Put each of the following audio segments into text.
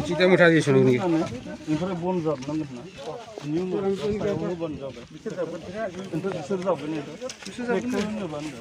Kita mudah di sini. Ini bon job nang na. New bon job. Bisa dapat itu susah job ini itu. Susah ini banda.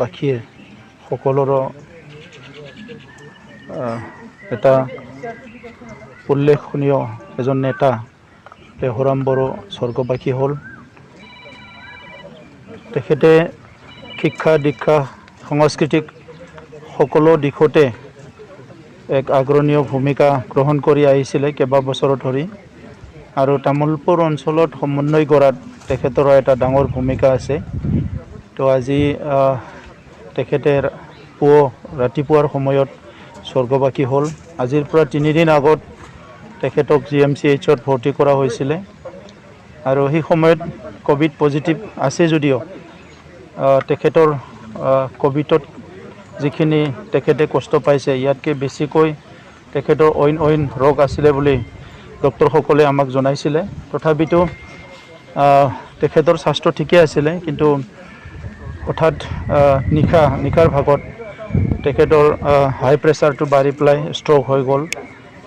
বাকী সকলোৰে এটা উল্লেখনীয় এজন নেতা পেহৰাম বড়ো স্বৰ্গবাসী হ'ল। তেখেতে শিক্ষা দীক্ষা সাংস্কৃতিক সকলো দিশতে এক অগ্ৰণীয় ভূমিকা গ্ৰহণ কৰি আহিছিলে কেইবা বছৰ ধৰি, আৰু তামোলপুৰ অঞ্চলত সমন্বয় কৰাত তেখেতৰ এটা ডাঙৰ ভূমিকা আছে। তো আজি তেখেতে ৰাতিপুৱাৰ সময়ত স্বৰ্গবাসী হ'ল। আজিৰ পৰা 3 দিন আগত তেখেতক GMCHত ভৰ্তি কৰা হৈছিলে, আৰু সেই সময়ত কোভিড পজিটিভ আছে যদিও তেখেতৰ কোভিডত যিখিনি তেখেতে কষ্ট পাইছে ইয়াতকৈ বেছিকৈ তেখেতৰ অইন ৰোগ আছিলে বুলি ডক্টৰসকলে আমাক জনাইছিলে। তথাপিতো তেখেতৰ স্বাস্থ্য ঠিকে আছিলে, কিন্তু হঠাৎ নিশাৰ ভাগত তেখেতৰ হাই প্ৰেছাৰটো বাঢ়ি পেলাই ষ্ট্ৰক হৈ গ'ল।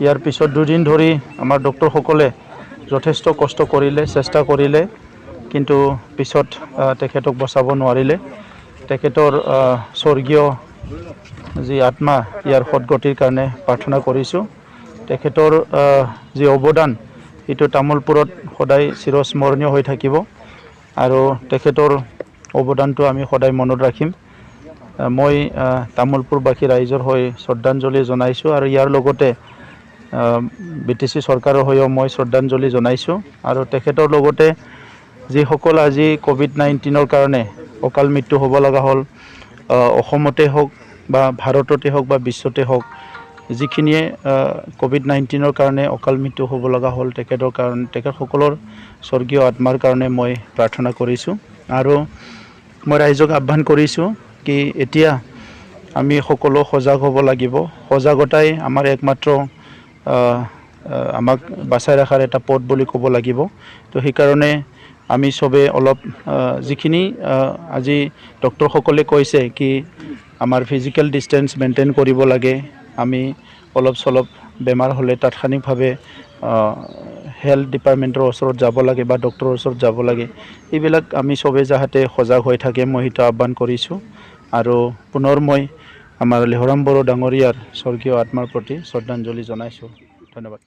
ইয়াৰ পিছত 2 দিন ধৰি আমাৰ ডক্টৰসকলে যথেষ্ট কষ্ট কৰিলে, চেষ্টা কৰিলে, কিন্তু পিছত তেখেতক বচাব নোৱাৰিলে। তেখেতৰ স্বৰ্গীয় যি আত্মা ইয়াৰ সদগতিৰ কাৰণে প্ৰাৰ্থনা কৰিছোঁ। তেখেতৰ যি অৱদান এইটো তামোলপুৰত সদায় চিৰস্মৰণীয় হৈ থাকিব আৰু তেখেতৰ অৱদানটো আমি সদায় মনত ৰাখিম। মই তামোলপুৰবাসী ৰাইজৰ হৈ শ্ৰদ্ধাঞ্জলি জনাইছোঁ আৰু ইয়াৰ লগতে BTC চৰকাৰৰ হৈও মই শ্ৰদ্ধাঞ্জলি জনাইছোঁ আৰু তেখেতৰ লগতে যিসকল আজি COVID-19ৰ কাৰণে অকাল মৃত্যু হ'ব লগা হ'ল, অসমতে হওক বা ভাৰততে হওক বা বিশ্বতে হওক, যিখিনিয়ে COVID-19ৰ কাৰণে অকাল মৃত্যু হ'ব লগা হ'ল, তেখেতসকলৰ স্বৰ্গীয় আত্মাৰ কাৰণে মই প্ৰাৰ্থনা কৰিছোঁ। আৰু মই ৰাইজক আহ্বান কৰিছোঁ কি এতিয়া আমি সকলো সজাগ হ'ব লাগিব। সজাগতাই আমাৰ একমাত্ৰ আমাক বাচাই ৰখাৰ এটা পথ বুলি ক'ব লাগিব। তো সেইকাৰণে আমি চবে অলপ যিখিনি আজি ডক্টৰসকলে কৈছে কি আমাৰ ফিজিকেল ডিষ্টেঞ্চ মেইনটেইন কৰিব লাগে, আমি অলপ চলপ বেমাৰ হ'লে তাৎক্ষণিকভাৱে হেল্থ ডিপাৰ্টমেণ্টৰ ওচৰত যাব লাগে বা ডক্টৰৰ ওচৰত যাব লাগে, এইবিলাক আমি চবে যাতে সজাগ হৈ থাকে মই সেইটো আহ্বান কৰিছোঁ। আৰু পুনৰ মই আমাৰ লিহৰাম বড়ো ডাঙৰীয়াৰ স্বৰ্গীয় আত্মাৰ প্ৰতি শ্ৰদ্ধাঞ্জলি জনাইছোঁ। ধন্যবাদ।